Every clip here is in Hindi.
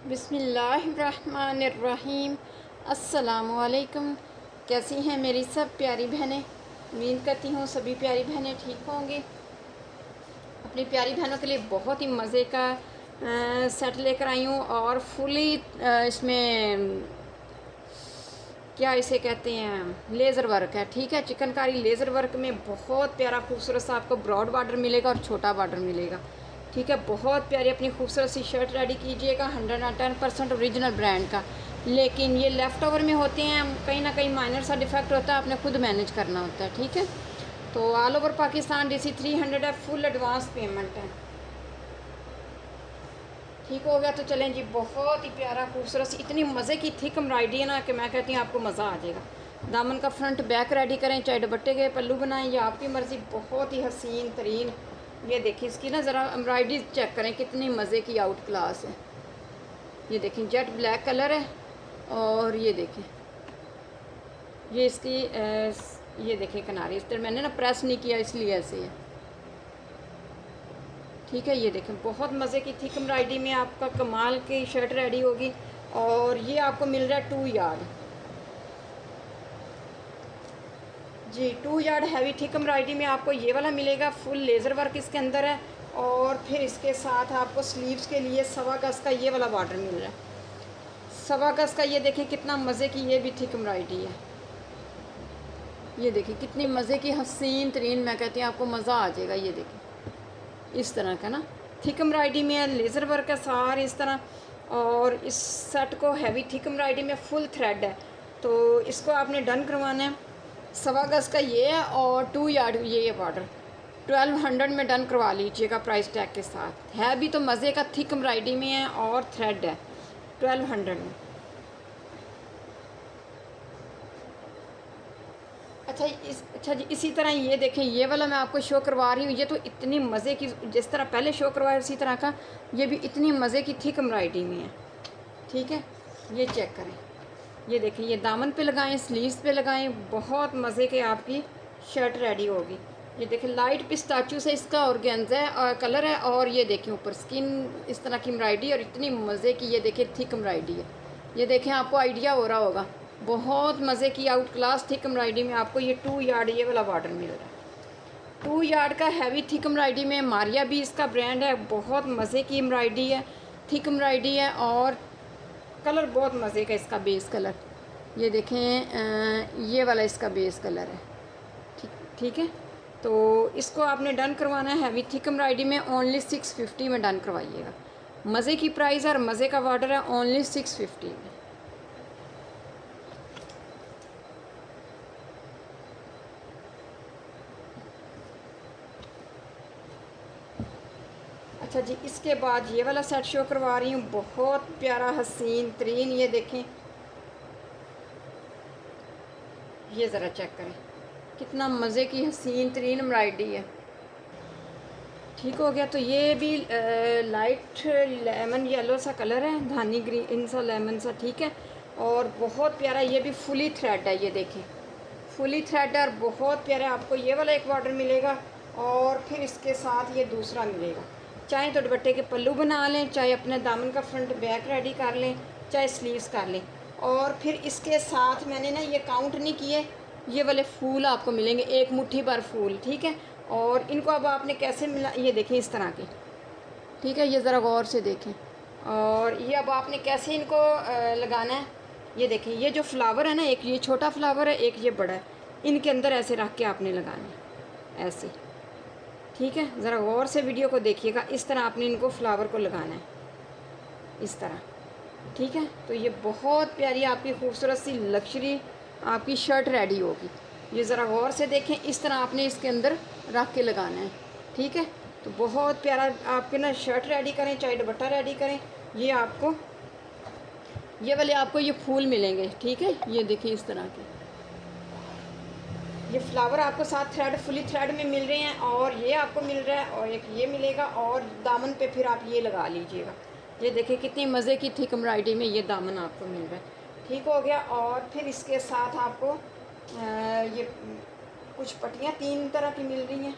बिस्मिल्लाहिर्रहमानिर्रहीम। अस्सलामुअलैकुम। कैसी हैं मेरी सब प्यारी बहनें। उम्मीद करती हूँ सभी प्यारी बहनें ठीक होंगी। अपनी प्यारी बहनों के लिए बहुत ही मज़े का सेट लेकर आई हूँ और फुली इसमें क्या इसे कहते हैं, लेज़र वर्क है। ठीक है, चिकनकारी लेज़र वर्क में बहुत प्यारा खूबसूरत सा आपको ब्रॉड बॉर्डर मिलेगा और छोटा बॉर्डर मिलेगा। ठीक है, बहुत प्यारी अपनी खूबसूरत सी शर्ट रेडी कीजिएगा 110% ओरिजिनल ब्रांड का। लेकिन ये लेफ़्ट ओवर में होते हैं, कहीं ना कहीं माइनर सा डिफेक्ट होता है, आपने खुद मैनेज करना होता है। ठीक है, तो ऑल ओवर पाकिस्तान DC 300 है, फुल एडवांस पेमेंट है। ठीक हो गया, तो चलें जी। बहुत ही प्यारा खूबसूरत सी इतनी मज़े की थिक एम्ब्रॉयडरी है ना कि मैं कहती हूँ आपको मज़ा आ जाएगा। दामन का फ्रंट बैक रेडी करें, चाहे दुपट्टे के पल्लू बनाएं या आपकी मर्ज़ी। बहुत ही हसीन तरीन, ये देखिए इसकी ना ज़रा एम्ब्रॉयडरी चेक करें, कितनी मज़े की आउट क्लास है। ये देखें जेट ब्लैक कलर है और ये देखें ये इसकी ये देखें किनारे इस तरह मैंने ना प्रेस नहीं किया इसलिए ऐसे है। ठीक है, ये देखें बहुत मज़े की थिक एम्ब्रॉयडरी में आपका कमाल की शर्ट रेडी होगी। और ये आपको मिल रहा है 2 यार्ड जी। 2 यार्ड हैवी थिक एम्ब्रॉयडरी में आपको ये वाला मिलेगा। फुल लेज़र वर्क इसके अंदर है और फिर इसके साथ आपको स्लीव्स के लिए 1.25 गज़ का ये वाला बॉर्डर मिल रहा है। 1.25 गज़ का ये देखें कितना मज़े की ये भी थिक एम्ब्रॉयडरी है। ये देखिए कितनी मज़े की हसीन तरीन, मैं कहती हूँ आपको मज़ा आ जाएगा। ये देखिए इस तरह का ना थिक एम्ब्रॉयडरी में है, लेज़र वर्क है सारे इस तरह। और इस सेट को हैवी थिक एम्ब्रॉयडरी में फुल थ्रेड है, तो इसको आपने डन करवाना है। 1.25 गज़ का ये है और 2 यार्ड ये बॉर्डर 1200 में डन करवा लीजिएगा प्राइस टैग के साथ। है भी तो मज़े का, थिक एम्ब्रॉयडरी में है और थ्रेड है 1200 में। अच्छा जी, इसी तरह ये देखें ये वाला मैं आपको शो करवा रही हूँ। ये तो इतनी मज़े की, जिस तरह पहले शो करवाया उसी तरह का ये भी इतनी मज़े की थिक एम्ब्रॉयडरी में है। ठीक है, ये चेक करें। ये देखें ये दामन पे लगाएं, स्लीव्स पे लगाएं, बहुत मज़े के आपकी शर्ट रेडी होगी। ये देखें लाइट पिस्ताचू से इसका ऑर्गेन्जा है और कलर है। और ये देखें ऊपर स्किन इस तरह की एम्ब्रॉयडरी और इतनी मज़े की ये देखें थिक एम्ब्रॉयडरी है। ये देखें आपको आइडिया हो रहा होगा, बहुत मज़े की आउट क्लास थिक एम्ब्रॉयडरी में आपको ये 2 यार्ड ये वाला बॉर्डर मिल रहा है। 2 यार्ड का हैवी थिक एम्ब्रॉयडरी में मारिया भी इसका ब्रांड है। बहुत मज़े की एम्ब्रॉयडरी है, थिक एम्ब्रॉयडरी है और कलर बहुत मज़े का इसका बेस कलर। ये देखें ये वाला इसका बेस कलर है। ठीक है, तो इसको आपने डन करवाना है हैवी थिक एम्ब्रॉयडरी में। ओनली 650 में डन करवाइएगा। मज़े की प्राइस और मज़े का बॉर्डर है, ओनली 650 में। अच्छा जी, इसके बाद ये वाला सेट शो करवा रही हूँ, बहुत प्यारा हसीन तरीन। ये देखें, ये ज़रा चेक करें कितना मज़े की हसीन तरीन एम्ब्रॉयडरी है। ठीक हो गया, तो ये भी लाइट लेमन येलो सा कलर है, धानी ग्रीन सा लेमन सा। ठीक है, और बहुत प्यारा ये भी फुली थ्रेड है। ये देखें फुली थ्रेड है और बहुत प्यारा आपको ये वाला एक बॉर्डर मिलेगा और फिर इसके साथ ये दूसरा मिलेगा। चाहे तो दुपट्टे के पल्लू बना लें, चाहे अपने दामन का फ्रंट बैक रेडी कर लें, चाहे स्लीव्स कर लें। और फिर इसके साथ मैंने ना ये काउंट नहीं किए, ये वाले फूल आपको मिलेंगे, एक मुट्ठी भर फूल। ठीक है, और इनको अब आपने कैसे मिला, ये देखें इस तरह के। ठीक है, ये ज़रा गौर से देखें। और ये अब आपने कैसे इनको लगाना है, ये देखें ये जो फ्लावर है ना, एक ये छोटा फ्लावर है, एक ये बड़ा है, इनके अंदर ऐसे रख के आपने लगाना है ऐसे। ठीक है, ज़रा गौर से वीडियो को देखिएगा, इस तरह आपने इनको फ्लावर को लगाना है इस तरह। ठीक है, तो ये बहुत प्यारी आपकी खूबसूरत सी लग्जरी आपकी शर्ट रेडी होगी। ये ज़रा गौर से देखें, इस तरह आपने इसके अंदर रख के लगाना है। ठीक है, तो बहुत प्यारा आपके ना शर्ट रेडी करें, चाहे दुपट्टा रेडी करें, ये आपको ये वाले आपको ये फूल मिलेंगे। ठीक है, ये देखिए इस तरह के ये फ्लावर आपको साथ थ्रेड फुली थ्रेड में मिल रहे हैं और ये आपको मिल रहा है और एक ये मिलेगा और दामन पे फिर आप ये लगा लीजिएगा। ये देखिए कितनी मज़े की थिक एम्ब्रॉयडरी में ये दामन आपको मिल रहा है। ठीक हो गया, और फिर इसके साथ आपको ये कुछ पट्टियाँ 3 तरह की मिल रही हैं।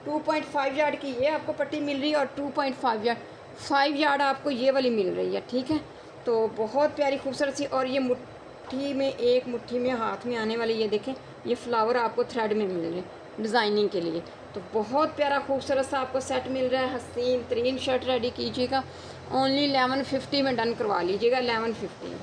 2.5 यार्ड की ये आपको पट्टी मिल रही है और 2.5 यार्ड 5 यार्ड आपको ये वाली मिल रही है। ठीक है, तो बहुत प्यारी खूबसूरत सी। और ये मुट्ठी में, एक मुट्ठी में हाथ में आने वाली, ये देखें, ये फ्लावर आपको थ्रेड में मिल रहे हैं डिज़ाइनिंग के लिए। तो बहुत प्यारा खूबसूरत सा आपको सेट मिल रहा है। हसीन तरीन शर्ट रेडी कीजिएगा, ओनली 1150 में डन करवा लीजिएगा, 1150 में।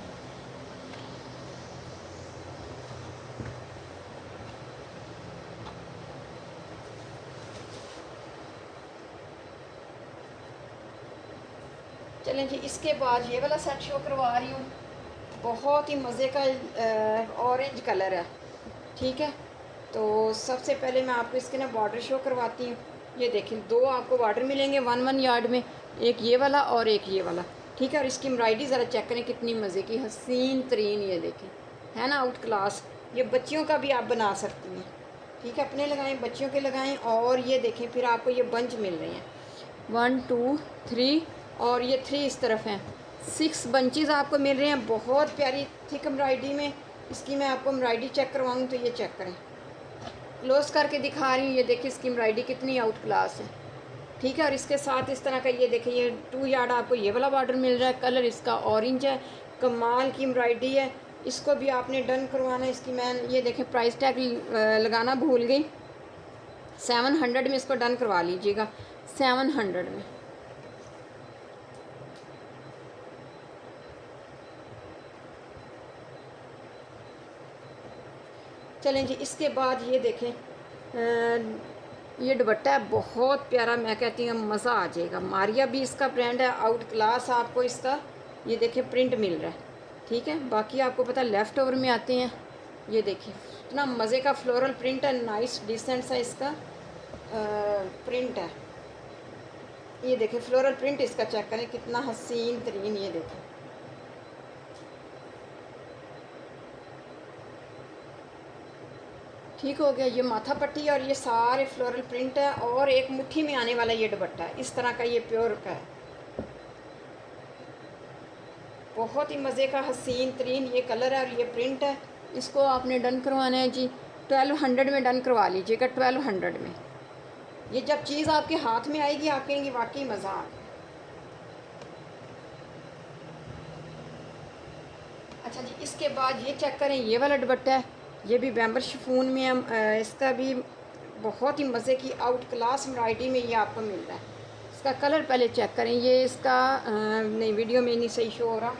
चलें जी, इसके बाद ये वाला सेट शो करवा रही हूँ। बहुत ही मज़े का ऑरेंज कलर है। ठीक है, तो सबसे पहले मैं आपको इसके ना बॉर्डर शो करवाती हूँ। ये देखें, दो आपको बॉर्डर मिलेंगे 1-1 यार्ड में, एक ये वाला और एक ये वाला। ठीक है, और इसकी एम्ब्रॉयडरी ज़रा चेक करें कितनी मज़े की, हसीन तरीन। ये देखें, है ना आउट क्लास। ये बच्चियों का भी आप बना सकती हैं। ठीक है, अपने लगाएं, बच्चियों के लगाएं। और ये देखें, फिर आपको ये बंच मिल रहे हैं 1 2 3, और ये 3 इस तरफ हैं, 6 बंचेस आपको मिल रहे हैं बहुत प्यारी थिक एम्ब्रॉयडरी में। इसकी मैं आपको एम्ब्रॉयडरी चेक करवाऊँ तो ये चेक करें, क्लोज करके दिखा रही हूँ। ये देखिए इसकी एम्ब्रॉयडरी कितनी आउट क्लास है। ठीक है, और इसके साथ इस तरह का ये देखिए, ये 2 यार्ड आपको ये वाला बॉर्डर मिल रहा है। कलर इसका ऑरेंज है, कमाल की एम्ब्रॉयडरी है। इसको भी आपने डन करवाना है। इसकी मैं ये देखें प्राइस टैग लगाना भूल गई, 700 में इसको डन करवा लीजिएगा, 700 में। चलें जी, इसके बाद ये देखें, ये दुपट्टा है बहुत प्यारा, मैं कहती हूँ मज़ा आ जाएगा। मारिया भी इसका ब्रांड है, आउट क्लास आपको इसका ये देखें प्रिंट मिल रहा है। ठीक है, बाकी आपको पता लेफ़्ट ओवर में आते हैं। ये देखिए इतना मज़े का फ्लोरल प्रिंट है, नाइस डिसेंट सा इसका प्रिंट है। ये देखें फ्लोरल प्रिंट इसका चेक करें कितना हसीन तरीन। ये देखें, ठीक हो गया। ये माथा पट्टी और ये सारे फ्लोरल प्रिंट है, और एक मुट्ठी में आने वाला ये दुपट्टा है इस तरह का, ये प्योर का है। बहुत ही मज़े का हसीन तरीन ये कलर है और ये प्रिंट है। इसको आपने डन करवाना है जी, 1200 में डन करवा लीजिएगा, 1200 में। ये जब चीज़ आपके हाथ में आएगी आप कहेंगे वाकई मज़ा आ गया। अच्छा जी, इसके बाद ये चेक करें, ये वाला दुपट्टा है, ये भी बैम्बर शिफॉन में है। इसका भी बहुत ही मज़े की आउट क्लास वैरायटी में ये आपको मिल रहा है। इसका कलर पहले चेक करें, ये इसका नहीं वीडियो में नहीं सही शो हो रहा।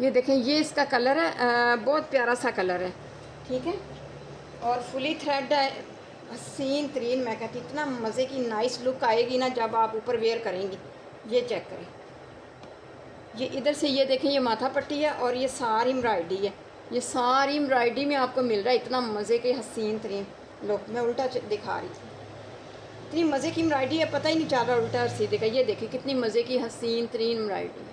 ये देखें, ये इसका कलर है, बहुत प्यारा सा कलर है। ठीक है, और फुली थ्रेड है, हसीन तरीन। मैं कहती इतना मज़े की नाइस लुक आएगी ना जब आप ऊपर वेयर करेंगी। ये चेक करें, ये इधर से ये देखें, ये माथा पट्टी है और ये सारी एम्ब्रॉयडरी है। ये सारी एम्ब्रॉयडरी में आपको मिल रहा है इतना मज़े के हसीन तरीन। लो मैं उल्टा दिखा रही थी, इतनी मज़े की एम्ब्रॉयडरी है, पता ही नहीं चल रहा उल्टा और सीधे का। ये देखिए कितनी मज़े की हसीन तरीन एम्ब्रॉयडरी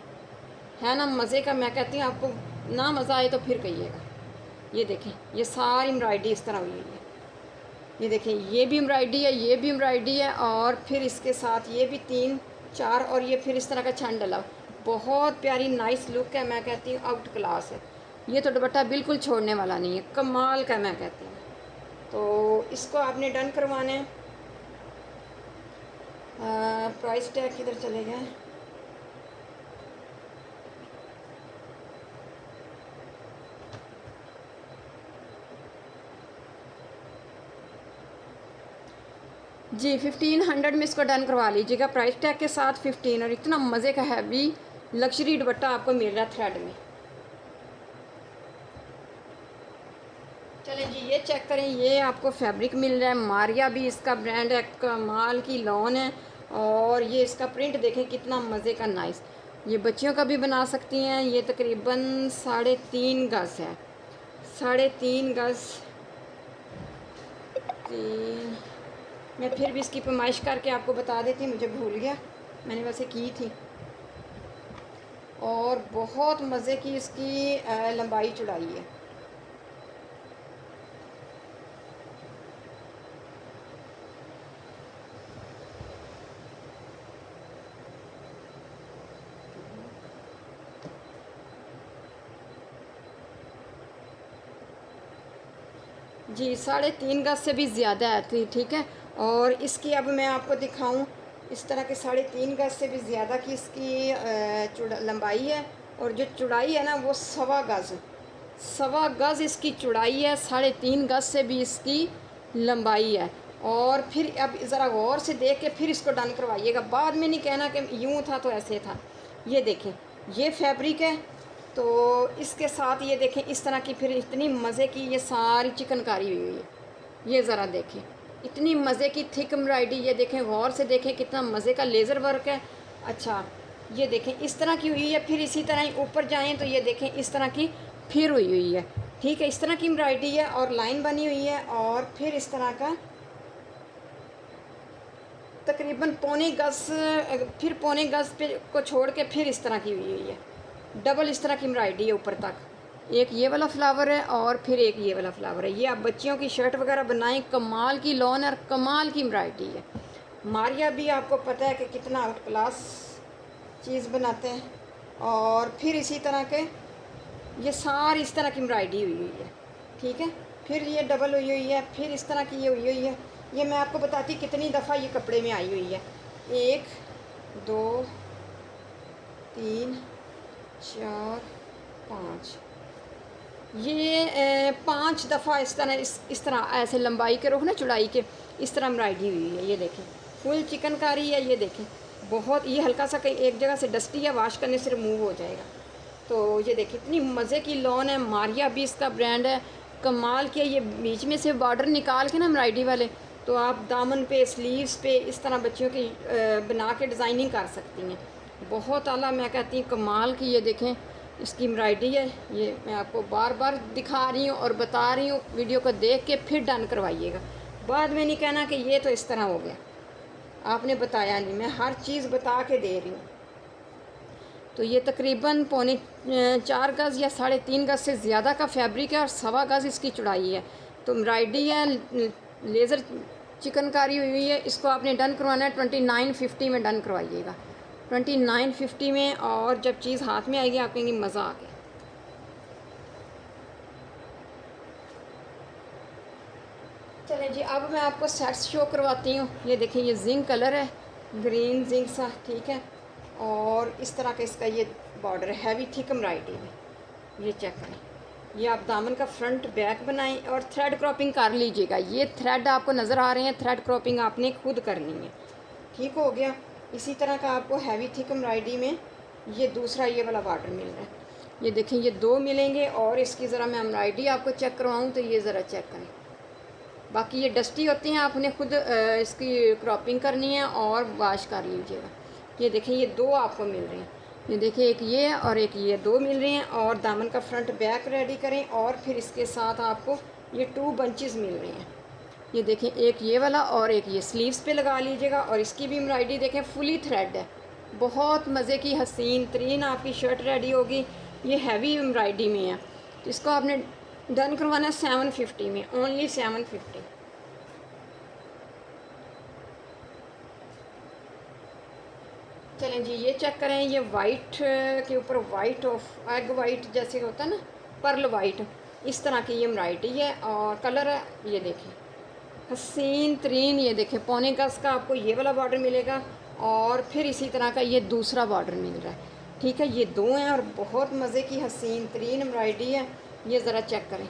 है ना, मज़े का। मैं कहती हूँ आपको ना मज़ा आए तो फिर कहिएगा। ये देखें, ये सारी एम्ब्रॉयडरी इस तरह हुई है। ये देखें, ये भी एम्ब्रॉयडरी है, ये भी एम्ब्रॉयडरी है, और फिर इसके साथ ये भी 3-4, और ये फिर इस तरह का छंड डला। बहुत प्यारी नाइस लुक है, मैं कहती हूँ आउट क्लास है। ये तो दुपट्टा बिल्कुल छोड़ने वाला नहीं है, कमाल का मैं कहती हूँ। तो इसको आपने डन करवाना है। प्राइस टैग किधर चले गए? जी 1500 में इसको डन करवा लीजिएगा, प्राइस टैग के साथ 15। और इतना मज़े का हैवी लग्जरी दुपट्टा आपको मिल रहा है थ्रेड में। चलें जी, ये चेक करें, ये आपको फैब्रिक मिल रहा है, मारिया भी इसका ब्रांड है, कमाल की लॉन है। और ये इसका प्रिंट देखें कितना मज़े का नाइस। ये बच्चियों का भी बना सकती हैं। ये तकरीबन 3.5 गज़ है, 3.5 गज़। तीन, मैं फिर भी इसकी पैमाइश करके आपको बता देती, मुझे भूल गया, मैंने वैसे की थी। और बहुत मज़े की इसकी लंबाई चौड़ाई है। जी 3.5 गज से भी ज़्यादा आती, ठीक है। और इसकी अब मैं आपको दिखाऊं, इस तरह के 3.5 गज से भी ज़्यादा की इसकी लंबाई है, और जो चौड़ाई है ना वो 1.25 गज इसकी चौड़ाई है, 3.5 गज से भी इसकी लंबाई है। और फिर अब ज़रा गौर से देख के फिर इसको डन करवाइएगा, बाद में नहीं कहना कि यूँ था तो ऐसे था। ये देखें, ये फैब्रिक है, तो इसके साथ ये देखें इस तरह की फिर इतनी मज़े की ये सारी चिकनकारी हुई हुई है। ये ज़रा देखें, इतनी मज़े की थिक एम्ब्रॉयडरी, ये देखें गौर से देखें कितना मज़े का लेज़र वर्क है। अच्छा ये देखें इस तरह की हुई है, फिर इसी तरह ही ऊपर जाएं तो ये देखें इस तरह की फिर हुई हुई है, ठीक है। इस तरह की एम्ब्रॉयडरी है और लाइन बनी हुई है, और फिर इस तरह का तकरीबन 1.25 गज, फिर 1.25 गज पे को छोड़ के फिर इस तरह की हुई हुई है, डबल इस तरह की एम्ब्रॉयडरी है ऊपर तक। एक ये वाला फ्लावर है और फिर एक ये वाला फ्लावर है। ये आप बच्चियों की शर्ट वगैरह बनाएं, कमाल की लॉन है और कमाल की एम्ब्रॉयडरी है। मारिया भी आपको पता है कि कितना आउट क्लास चीज़ बनाते हैं। और फिर इसी तरह के ये सारी इस तरह की एम्ब्रॉयडरी हुई हुई है, ठीक है। फिर ये डबल हुई हुई है, फिर इस तरह की ये हुई हुई है। ये मैं आपको बताती कितनी दफ़ा ये कपड़े में आई हुई है, 1 2 3 4 5, ये 5 दफ़ा इस तरह ऐसे लंबाई के रुख ना चौड़ाई के इस तरह एम्ब्रॉयडरी हुई है। ये देखें फुल चिकनकारी है, ये देखें बहुत, ये हल्का सा कहीं एक जगह से डस्टी है, वाश करने से रिमूव हो जाएगा। तो ये देखिए इतनी मज़े की लॉन है, मारिया भी इसका ब्रांड है, कमाल के। ये बीच में से बॉर्डर निकाल के ना एम्ब्रॉयडरी वाले, तो आप दामन पे स्लीव्स पे इस तरह बच्चियों की बना के डिज़ाइनिंग कर सकती हैं। बहुत आला, मैं कहती हूँ कमाल की। ये देखें इसकी एम्ब्रॉयडरी है, ये मैं आपको बार बार दिखा रही हूँ और बता रही हूँ। वीडियो को देख के फिर डन करवाइएगा, बाद में नहीं कहना कि ये तो इस तरह हो गया, आपने बताया नहीं। मैं हर चीज़ बता के दे रही हूँ। तो ये तकरीबन 4.25 गज या 3.5 गज से ज़्यादा का फैब्रिक है और 1.25 गज इसकी चौड़ाई है। तो एम्ब्रॉयडरी है, लेज़र चिकनकारी हुई हुई है। इसको आपने डन करवाना है 2950 में डन करवाइएगा, 2950 में। और जब चीज़ हाथ में आएगी आप कहेंगे मज़ा आ गया। चलें जी, अब मैं आपको सेट्स शो करवाती हूँ। ये देखिए ये जिंक कलर है, ग्रीन जिंक सा, ठीक है। और इस तरह का इसका ये बॉर्डर है, हैवी थिक एम्ब्रॉयडरी में। ये चेक करें, ये आप दामन का फ्रंट बैक बनाएं और थ्रेड क्रॉपिंग कर लीजिएगा। ये थ्रेड आपको नज़र आ रहे हैं, थ्रेड क्रॉपिंग आपने खुद करनी है, ठीक हो गया। इसी तरह का आपको हैवी थिक एम्ब्रॉयडरी में ये दूसरा ये वाला बॉर्डर मिल रहा है। ये देखें ये 2 मिलेंगे। और इसकी ज़रा मैं एम्ब्रॉयडरी आपको चेक करवाऊँ तो ये ज़रा चेक करें। बाकी ये डस्टी होती हैं, आपने खुद इसकी क्रॉपिंग करनी है और वाश कर लीजिएगा। ये देखें ये 2 आपको मिल रहे हैं। ये देखिए एक ये और एक ये 2 मिल रहे हैं। और दामन का फ्रंट बैक रेडी करें और फिर इसके साथ आपको ये 2 बंचेस मिल रहे हैं। ये देखें एक ये वाला और एक ये स्लीव्स पे लगा लीजिएगा। और इसकी भी एम्ब्रॉयडरी देखें फुली थ्रेड है, बहुत मज़े की हसीन तरीन आपकी शर्ट रेडी होगी। ये हैवी एम्ब्रॉयडरी में है, तो इसको आपने डन करवाना है 750 में, ओनली 750। चलें जी, ये चेक करें। ये वाइट के ऊपर वाइट ऑफ एग वाइट जैसे होता है ना, पर्ल वाइट, इस तरह की ये एम्ब्रॉयडरी है और कलर है। ये देखें हसीन तरीन। ये देखें 1.25 गज का आपको ये वाला बॉर्डर मिलेगा और फिर इसी तरह का ये दूसरा बॉर्डर मिल रहा है, ठीक है। ये 2 हैं और बहुत मज़े की हसीन तरीन एम्ब्रॉयडरी है। ये ज़रा चेक करें,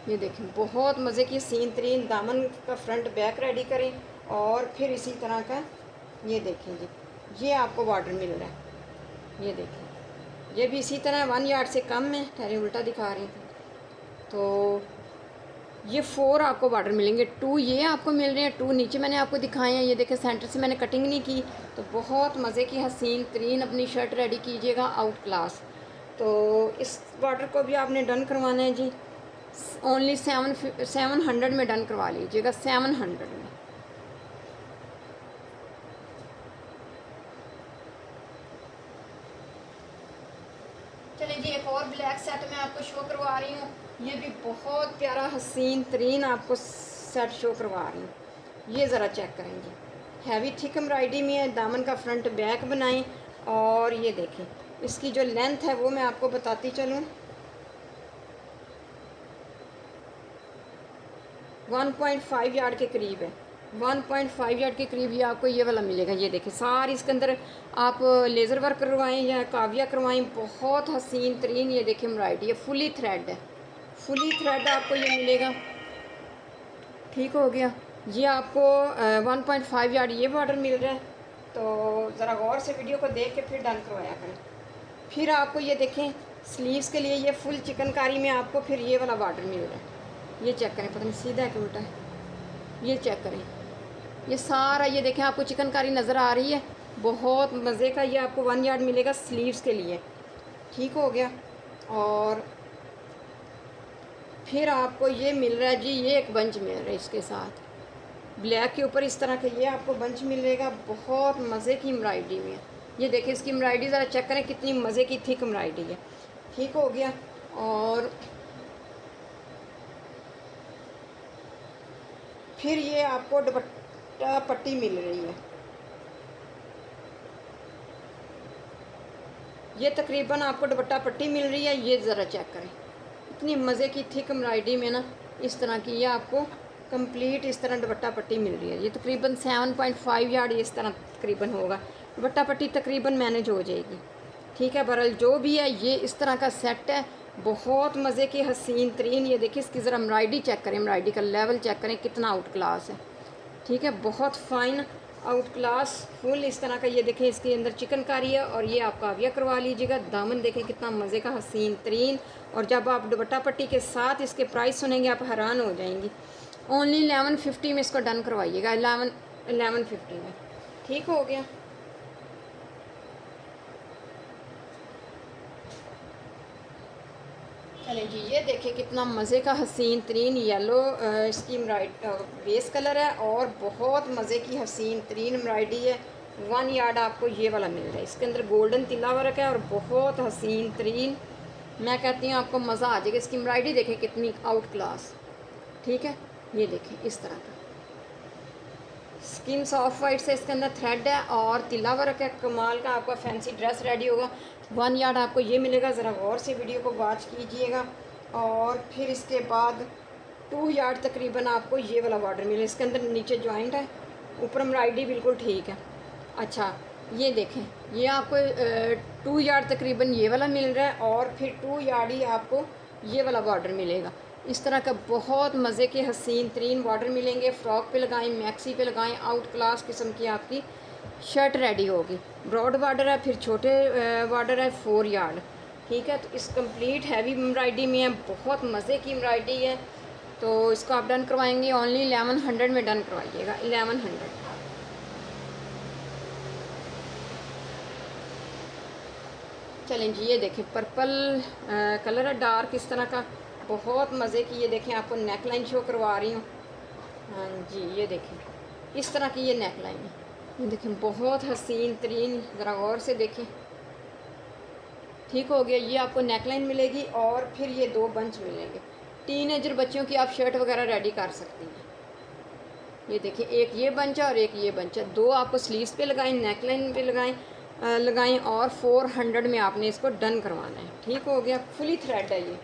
ये देखें बहुत मज़े की हसीन तरीन। दामन का फ्रंट बैक रेडी करें और फिर इसी तरह का ये देखें जी, ये आपको बॉर्डर मिल रहा है। ये देखें ये भी इसी तरह 1 यार्ड से कम है, ठहरे उल्टा दिखा रही थी। तो ये 4 आपको बॉर्डर मिलेंगे, 2 ये आपको मिल रहे हैं, 2 नीचे मैंने आपको दिखाए हैं। ये देखें सेंटर से मैंने कटिंग नहीं की। तो बहुत मज़े की हसीन तरीन अपनी शर्ट रेडी कीजिएगा आउट क्लास। तो इस बॉर्डर को भी आपने डन करवाना है जी, ओनली 700 में डन करवा लीजिएगा, 700 में। चलिए जी, एक और ब्लैक सेट मैं आपको शो करवा रही हूँ। ये भी बहुत प्यारा हसीन तरीन आपको सेट शो करवा रही हूँ। ये ज़रा चेक करेंगे, हैवी थिक एम्ब्रॉयडरी में है। दामन का फ्रंट बैक बनाएं और ये देखें इसकी जो लेंथ है वो मैं आपको बताती चलूँ। 1.5 यार्ड के करीब है, 1.5 यार्ड के करीब ये आपको ये वाला मिलेगा। ये देखिए सारी इसके अंदर आप लेज़र वर्क करवाएं या काविया करवाएं, बहुत हसीन तरीन ये देखिए एम्ब्रॉयडरी है, फुली थ्रेड है, फुली थ्रेड आपको ये मिलेगा। ठीक हो गया। ये आपको 1.5 यार्ड ये बॉर्डर मिल रहा है, तो ज़रा गौर से वीडियो को देख के फिर डन करवाया करें। फिर आपको ये देखें स्लीव्स के लिए ये फुल चिकनकारी में आपको फिर ये वाला बॉर्डर मिल रहा है। ये चेक करें, पता नहीं सीधा है कि उल्टा है, ये चेक करें, ये सारा ये देखें आपको चिकनकारी नज़र आ रही है, बहुत मज़े का। ये आपको 1 यार्ड मिलेगा स्लीव्स के लिए। ठीक हो गया। और फिर आपको ये मिल रहा है जी, ये एक बंच मिल रहा है इसके साथ, ब्लैक के ऊपर इस तरह का ये आपको बंच मिलेगा, बहुत मज़े की एम्ब्रॉयडरी में। ये देखिए इसकी एम्ब्रॉयडरी ज़रा चेक करें कितनी मज़े की थिक एम्ब्रॉयडरी है। ठीक हो गया। और फिर ये आपको दुपट्टा पट्टी मिल रही है, ये तकरीबन आपको दुपट्टा पट्टी मिल रही है। ये ज़रा चेक करें इतनी मज़े की थिक एम्ब्रॉयडरी में ना, इस तरह की ये आपको कंप्लीट इस तरह दुपट्टा पट्टी मिल रही है। ये तकरीबन 7.5 यार्ड इस तरह तकरीबन होगा, दुपट्टा पट्टी तकरीबन मैनेज हो जाएगी। ठीक है। बहरहाल जो भी है ये इस तरह का सेट है, बहुत मज़े की हसीन तरीन। ये देखिए इसकी ज़रा एम्ब्रॉयडरी चेक करें, एम्ब्रॉयडरी का लेवल चेक करें कितना आउट क्लास है। ठीक है, बहुत फ़ाइन आउट क्लास फुल इस तरह का। ये देखें इसके अंदर चिकनकारी है और ये आप काविया करवा लीजिएगा। दामन देखें कितना मज़े का हसीन तरीन। और जब आप दुपट्टा पट्टी के साथ इसके प्राइस सुनेंगे आप हैरान हो जाएंगी। ओनली 1150 में इसको डन करवाइएगा, 1150 में। ठीक हो गया। चलें जी, ये देखिए कितना मज़े का हसीन तरीन येलो इसकी बेस कलर है और बहुत मज़े की हसीन तरीन एम्ब्रॉयडरी है। 1 यार्ड आपको ये वाला मिल रहा है, इसके अंदर गोल्डन तिला वर्क है और बहुत हसीन तरीन। मैं कहती हूँ आपको मज़ा आ जाएगा। इसकी एम्ब्रॉयडरी देखें कितनी आउट क्लास। ठीक है, ये देखें इस तरह का स्किन सॉफ्ट वाइट से इसके अंदर थ्रेड है और तिला वर्क है। कमाल का आपका फैंसी ड्रेस रेडी होगा। 1 यार्ड आपको ये मिलेगा, ज़रा गौर से वीडियो को वॉच कीजिएगा। और फिर इसके बाद 2 यार्ड तकरीबन आपको ये वाला बॉर्डर मिले, इसके अंदर नीचे जॉइंट है, ऊपर एम्ब्रॉयडरी बिल्कुल ठीक है। अच्छा, ये देखें ये आपको 2 यार्ड तकरीबन ये वाला मिल रहा है और फिर 2 यार्ड ही आपको ये वाला बॉर्डर मिलेगा। इस तरह का बहुत मज़े के हसीन तरीन बॉर्डर मिलेंगे। फ़्रॉक पे लगाएं, मैक्सी पे लगाएं, आउट क्लास किस्म की आपकी शर्ट रेडी होगी। ब्रॉड बॉर्डर है, फिर छोटे बॉर्डर है 4 यार्ड। ठीक है, तो इस कंप्लीट हैवी एम्ब्रॉयडरी में है, बहुत मज़े की एम्ब्रॉयडरी है। तो इसको आप डन करवाएंगे ओनली 1100 में डन करवाइएगा, 1100। चलें जी, ये देखें पर्पल कलर है डार्क इस तरह का, बहुत मज़े की। ये देखें आपको नेक लाइन शो करवा रही हूँ। हाँ जी, ये देखें इस तरह की ये नेक लाइन है, ये देखें बहुत हसीन तरीन, ज़रा गौर से देखें। ठीक हो गया। ये आपको नेक लाइन मिलेगी और फिर ये 2 बंच मिलेंगे। टीनेजर बच्चों की आप शर्ट वगैरह रेडी कर सकती हैं। ये देखिए एक ये बंच है और एक ये बंच है, 2 आपको स्लीव्स पे लगाएं, नेक लाइन पे लगाएं और 400 में आपने इसको डन करवाना है। ठीक हो गया, फुली थ्रेड है ये।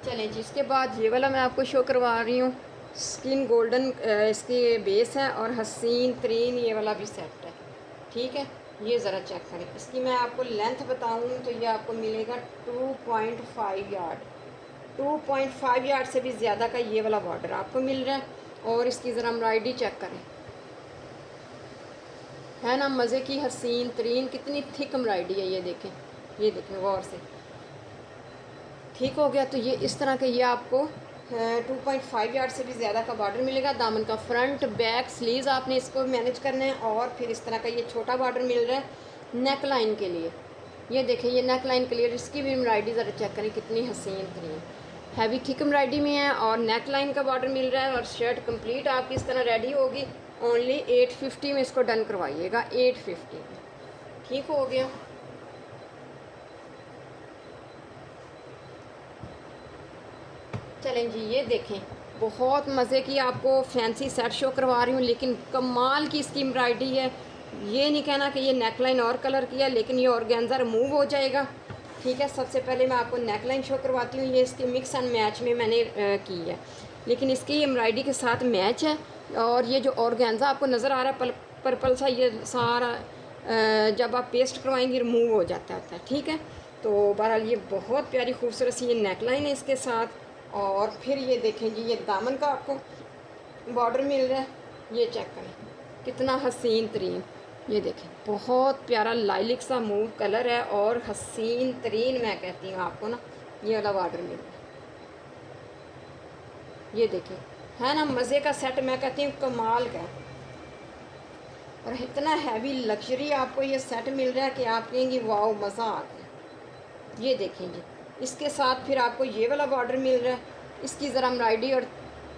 चलें जी, इसके बाद ये वाला मैं आपको शो करवा रही हूँ, स्किन गोल्डन इसकी बेस है और हसीन तरीन ये वाला भी सेट है। ठीक है, ये ज़रा चेक करें। इसकी मैं आपको लेंथ बताऊँ तो ये आपको मिलेगा 2.5 यार्ड, 2.5 यार्ड से भी ज़्यादा का ये वाला बॉर्डर आपको मिल रहा है। और इसकी ज़रा एम्ब्रॉयडरी चेक करें, है ना मज़े की हसीन तरीन, कितनी थिक एम्ब्रॉयडरी है। ये देखें गौर से। ठीक हो गया। तो ये इस तरह के ये आपको 2.5 यार्ड से भी ज़्यादा का बॉर्डर मिलेगा। दामन का फ्रंट बैक स्लीव्स आपने इसको मैनेज करना है। और फिर इस तरह का ये छोटा बॉर्डर मिल रहा है नेक लाइन के लिए। ये देखें ये नेक लाइन के लिए, इसकी भी एम्ब्रॉयडरी ज़रा चेक करें कितनी हसीन तरीन हैवी थिक एम्ब्रॉयडरी में है और नेक लाइन का बॉर्डर मिल रहा है। और शर्ट कंप्लीट आपकी इस तरह रेडी होगी। ओनली 850 में इसको डन करवाइएगा, 850 में। ठीक हो गया। चलें जी, ये देखें बहुत मज़े की आपको फैंसी सेट शो करवा रही हूँ, लेकिन कमाल की इसकी एम्ब्रॉयडरी है। ये नहीं कहना कि ये नेकलाइन और कलर की है, लेकिन ये ऑर्गेन्जा रिमूव हो जाएगा ठीक है, सबसे पहले मैं आपको नेक लाइन शो करवाती हूँ। ये इसके मिक्स एंड मैच में मैंने की है, लेकिन इसकी एम्ब्रॉयडरी के साथ मैच है। और ये जो ऑर्गेन्जा आपको नज़र आ रहा है पर्पल सा, ये सारा जब आप पेस्ट करवाएंगे रिमूव हो जाता है। ठीक है, तो बहरहाल ये बहुत प्यारी खूबसूरत सी ये नेक लाइन है इसके साथ। और फिर ये देखें जी, ये दामन का आपको बॉर्डर मिल रहा है। ये चेक करें कितना हसीन तरीन, ये देखें बहुत प्यारा लाइलिक सा मूव कलर है और हसीन तरीन मैं कहती हूँ आपको ना, ये वाला बॉर्डर मिल रहा है। ये देखें, है ना मज़े का सेट, मैं कहती हूँ कमाल का। और इतना हैवी लग्जरी आपको ये सेट मिल रहा है कि आप कहेंगी वाओ मज़ा आ गया। ये देखें जी, इसके साथ फिर आपको ये वाला बॉर्डर मिल रहा है। इसकी ज़रा एम्ब्रॉयडरी और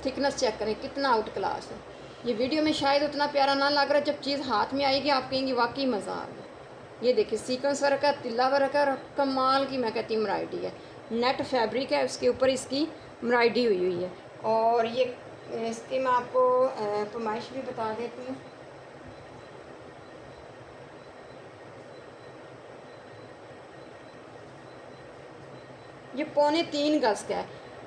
थिकनेस चेक करें कितना आउट क्लास है। ये वीडियो में शायद उतना प्यारा ना लग रहा, जब चीज़ हाथ में आएगी आप कहेंगी वाकई मज़ा आ गया। ये देखिए सीक्वेंस वर्क है, तिल्ला वर्क है और कमाल की मैं कहती हूँ एम्ब्रॉयडरी है। नेट फैब्रिक है, उसके ऊपर इसकी एम्ब्रॉयडरी हुई है। और ये इसकी मैं आपको पैमाइश भी बता देती हूँ। ये 3.25 गज़ का है,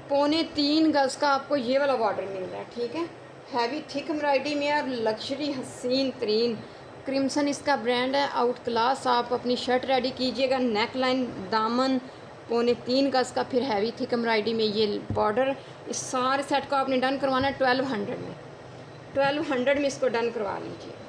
3.25 गज़ का आपको ये वाला बॉर्डर मिल रहा है। ठीक है, हैवी थिक एम्ब्रॉयडरी में और लग्जरी हसीन तरीन क्रिम्सन इसका ब्रांड है, आउट क्लास। आप अपनी शर्ट रेडी कीजिएगा, नेक लाइन, दामन 3.25 गज़ का, फिर हैवी थिक एम्ब्रॉयडरी में ये बॉर्डर। इस सारे सेट को आपने डन करवाना है 1200 में, 1200 में इसको डन करवा लीजिए।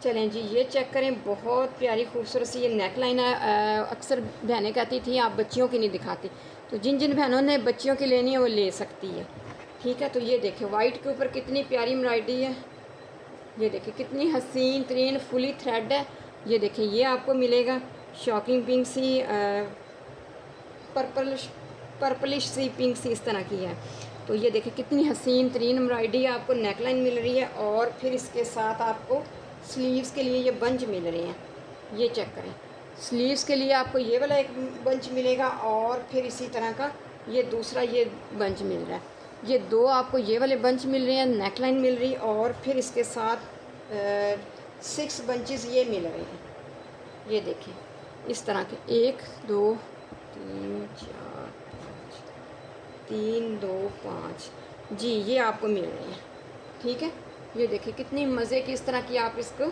चलें जी, ये चेक करें बहुत प्यारी खूबसूरत सी ये नेक लाइन है। अक्सर बहनें कहती थी आप बच्चियों की नहीं दिखाती, तो जिन जिन बहनों ने बच्चियों की लेनी है वो ले सकती है। ठीक है, तो ये देखें वाइट के ऊपर कितनी प्यारी एम्ब्रॉयडरी है। ये देखें कितनी हसीन तरीन फुली थ्रेड है। ये देखें ये आपको मिलेगा शॉकिंग पिंक सी, पर्पलिश सी पिंक सी इस तरह की है। तो ये देखें कितनी हसीन तरीन एम्ब्रॉयडरी आपको नेक लाइन मिल रही है। और फिर इसके साथ आपको स्लीव्स के लिए ये बंच मिल रहे हैं। ये चेक करें, स्लीव्स के लिए आपको ये वाला एक बंच मिलेगा और फिर इसी तरह का ये दूसरा ये बंच मिल रहा है। ये दो आपको ये वाले बंच मिल रहे हैं, नेक लाइन मिल रही, और फिर इसके साथ 6 बंचेस ये मिल रहे हैं। ये देखें इस तरह के 1 2 3 4 5, 3 2 5 जी, ये आपको मिल रहे हैं। ठीक है, ये देखिए कितनी मज़े की इस तरह की आप इसको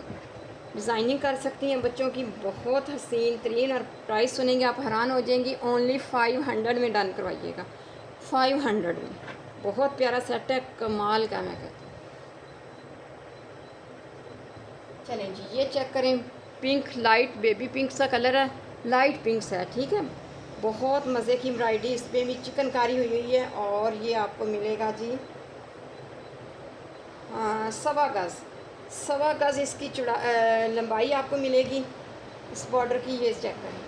डिज़ाइनिंग कर सकती हैं बच्चों की, बहुत हसीन तरीन। और प्राइस सुनेंगे आप हैरान हो जाएंगी, ओनली 500 में डन करवाइएगा, 500 में। बहुत प्यारा सेट है, कमाल का मैं कहती हूँ। चलें जी, ये चेक करें, पिंक लाइट बेबी पिंक सा कलर है, लाइट पिंक सा है। ठीक है, बहुत मज़े की एम्ब्रॉयडरी इस पर भी चिकनकारी हुई हुई है। और ये आपको मिलेगा जी 1.25 गज़ इसकी लंबाई आपको मिलेगी इस बॉर्डर की। ये चेक करें,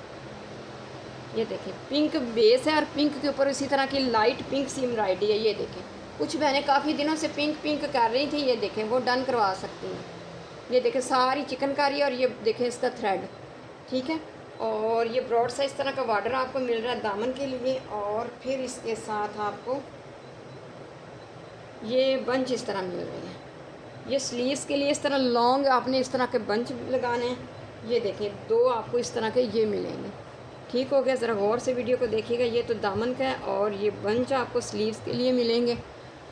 ये देखें पिंक बेस है और पिंक के ऊपर इसी तरह की लाइट पिंक सी एम्ब्रॉयडरी है। ये देखें कुछ बहनें काफ़ी दिनों से पिंक पिंक कर रही थी, ये देखें वो डन करवा सकती हैं। ये देखें सारी चिकनकारी और ये देखें इसका थ्रेड। ठीक है, और ये ब्रॉड सा इस तरह का बॉर्डर आपको मिल रहा है दामन के लिए। और फिर इसके साथ आपको ये बंच इस तरह मिल रहे हैं। ये स्लीव्स के लिए इस तरह लॉन्ग आपने इस तरह के बंच लगाने हैं। ये देखें 2 आपको इस तरह के ये मिलेंगे। ठीक हो गया, ज़रा गौर से वीडियो को देखिएगा। ये तो दामन का है और ये बंच आपको स्लीव्स के लिए मिलेंगे।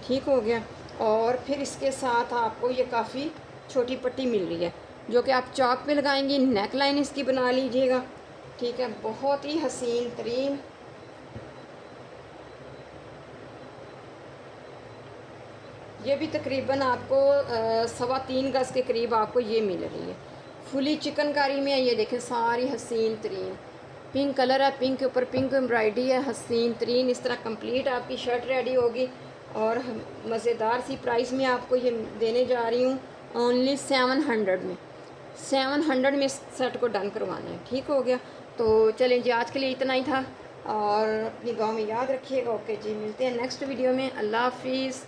ठीक हो गया, और फिर इसके साथ आपको ये काफ़ी छोटी पट्टी मिल रही है जो कि आप चौक पे लगाएंगी, नेक लाइन इसकी बना लीजिएगा। ठीक है, बहुत ही हसीन तरीन ये भी तकरीबन आपको 3.25 गज़ के करीब आपको ये मिल रही है, फुली चिकनकारी में है। ये देखें सारी हसीन तरीन पिंक कलर है, पिंक के ऊपर पिंक एम्ब्रॉयडरी है, हसीन तरीन। इस तरह कंप्लीट आपकी शर्ट रेडी होगी और मज़ेदार सी प्राइस में आपको ये देने जा रही हूँ, ओनली 700 में। 700 में इस सेट को डन करवाना है। ठीक हो गया, तो चलें जी, आज के लिए इतना ही था और अपनी गाँव में याद रखिएगा। ओके जी, मिलते हैं नेक्स्ट वीडियो में। अल्लाह हाफिज़।